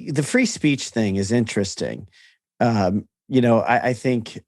the free speech thing is interesting. I think,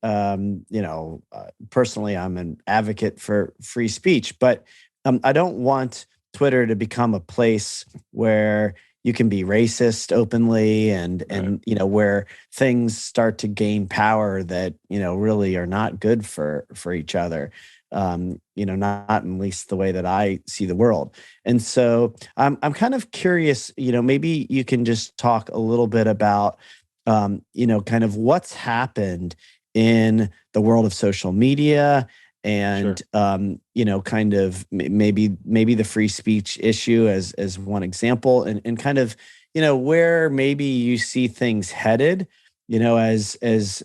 personally, I'm an advocate for free speech, but I don't want Twitter to become a place where you can be racist openly Right. and where things start to gain power that really are not good for each other. Not at least the way that I see the world. And so I'm kind of curious, maybe you can just talk a little bit about kind of what's happened in the world of social media and Sure. kind of maybe the free speech issue as one example, and kind of where maybe you see things headed, as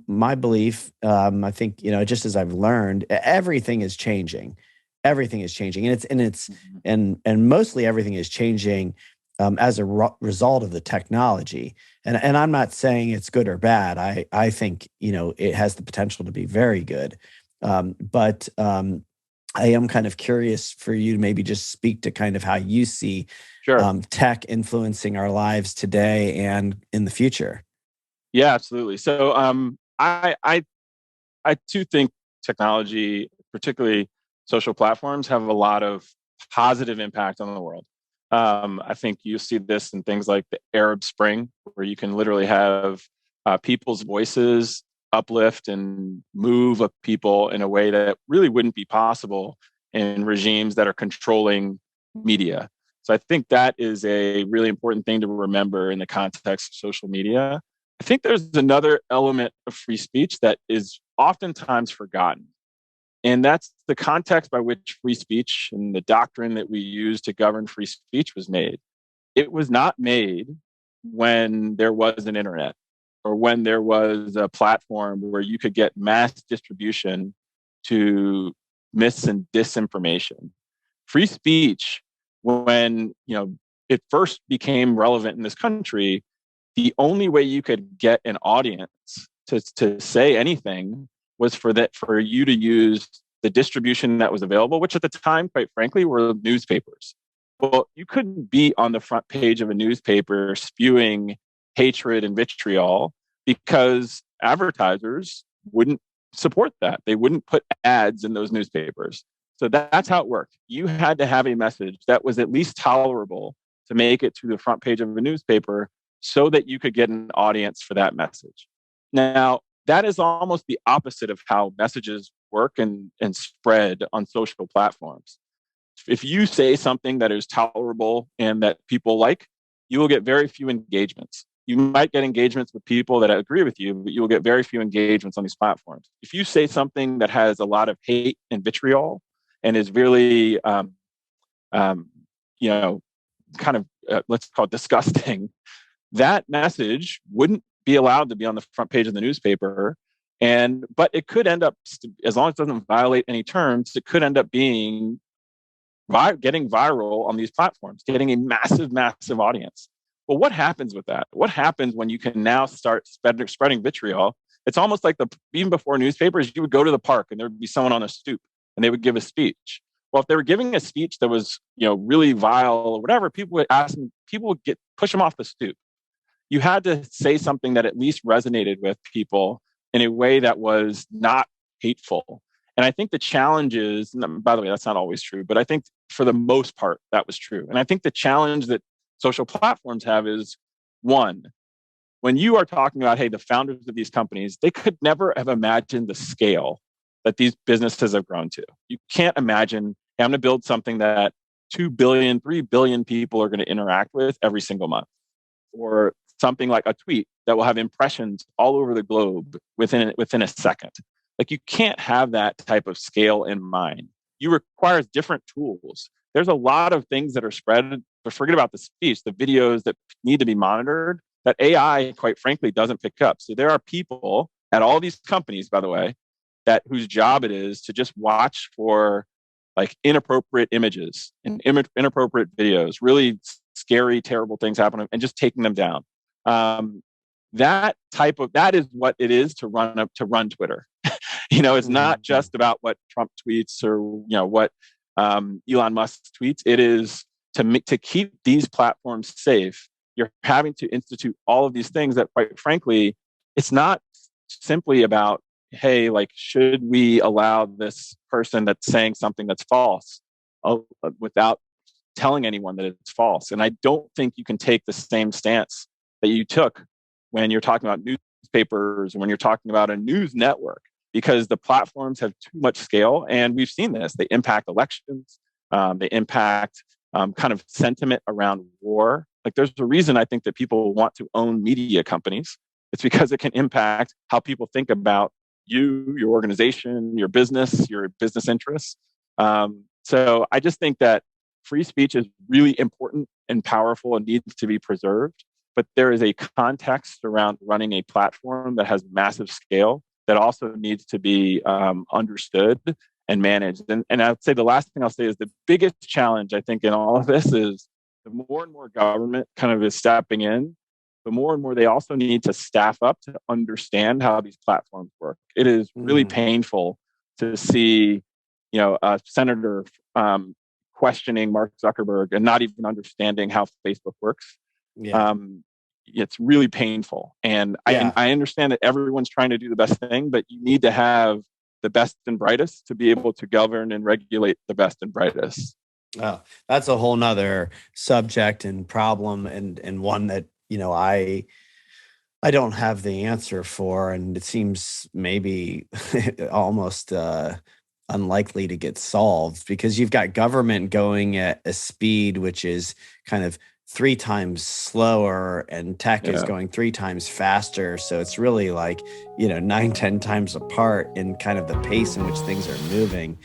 my belief. I think just as I've learned, everything is changing. Everything is changing, Mhm. and mostly everything is changing as a result of the technology. And I'm not saying it's good or bad. I think it has the potential to be very good. But I am kind of curious for you to maybe just speak to kind of how you see Sure. tech influencing our lives today and in the future. Yeah, absolutely. So I too think technology, particularly social platforms, have a lot of positive impact on the world. I think you see this in things like the Arab Spring, where you can literally have people's voices uplift and move people in a way that really wouldn't be possible in regimes that are controlling media. So I think that is a really important thing to remember in the context of social media. I think there's another element of free speech that is oftentimes forgotten. And that's the context by which free speech and the doctrine that we use to govern free speech was made. It was not made when there was an internet or when there was a platform where you could get mass distribution to mis and disinformation. Free speech, when it first became relevant in this country, the only way you could get an audience to say anything was for you to use the distribution that was available, which at the time, quite frankly, were newspapers. Well, you couldn't be on the front page of a newspaper spewing hatred and vitriol because advertisers wouldn't support that. They wouldn't put ads in those newspapers. So that's how it worked. You had to have a message that was at least tolerable to make it to the front page of a newspaper so that you could get an audience for that message. Now, that is almost the opposite of how messages work and spread on social platforms. If you say something that is tolerable and that people like, you will get very few engagements. You might get engagements with people that agree with you, but you will get very few engagements on these platforms. If you say something that has a lot of hate and vitriol and is really, um, you know, kind of, let's call it disgusting, that message wouldn't be allowed to be on the front page of the newspaper. But it could end up, as long as it doesn't violate any terms, it could end up being getting viral on these platforms, getting a massive, massive audience. Well, what happens with that? What happens when you can now start spreading vitriol? It's almost like even before newspapers, you would go to the park and there would be someone on a stoop and they would give a speech. Well, if they were giving a speech that was, really vile or whatever, people would push them off the stoop. You had to say something that at least resonated with people in a way that was not hateful. And I think the challenge is, and by the way, that's not always true, but I think for the most part, that was true. And I think the challenge that social platforms have is one, when you are talking about, hey, the founders of these companies, they could never have imagined the scale that these businesses have grown to. You can't imagine, hey, I'm going to build something that 2 billion, 3 billion people are going to interact with every single month, or something like a tweet that will have impressions all over the globe within a second. Like, you can't have that type of scale in mind. You requires different tools. There's a lot of things that are spread, but forget about the speech, the videos that need to be monitored that AI, quite frankly, doesn't pick up. So there are people at all these companies, by the way, that whose job it is to just watch for like inappropriate images and inappropriate videos, really scary, terrible things happening, and just taking them down. Um, that is what it is to run Twitter. It's not Mhm. just about what Trump tweets or what Elon Musk tweets. It is to keep these platforms safe. you're having to institute all of these things that, quite frankly, it's not simply about, hey, like, should we allow this person that's saying something that's false without telling anyone that it's false? And I don't think you can take the same stance that you took when you're talking about newspapers, when you're talking about a news network, because the platforms have too much scale. And we've seen this. They impact elections, they impact kind of sentiment around war. Like, there's a reason I think that people want to own media companies. It's because it can impact how people think about you, your organization, your business interests. So I just think that free speech is really important and powerful and needs to be preserved. But there is a context around running a platform that has massive scale that also needs to be understood and managed. And I'd say the last thing I'll say is the biggest challenge, I think, in all of this is the more and more government kind of is stepping in, the more and more they also need to staff up to understand how these platforms work. It is really Mm, painful to see, a senator questioning Mark Zuckerberg and not even understanding how Facebook works. yeah. Um, it's really painful. And Yeah. I understand that everyone's trying to do the best thing, but you need to have the best and brightest to be able to govern and regulate the best and brightest. Oh, that's a whole nother subject and problem, and one that, I don't have the answer for, and it seems maybe almost unlikely to get solved because you've got government going at a speed which is kind of three times slower, and tech is Yeah. going three times faster. So it's really like, nine, 10 times apart in kind of the pace in which things are moving.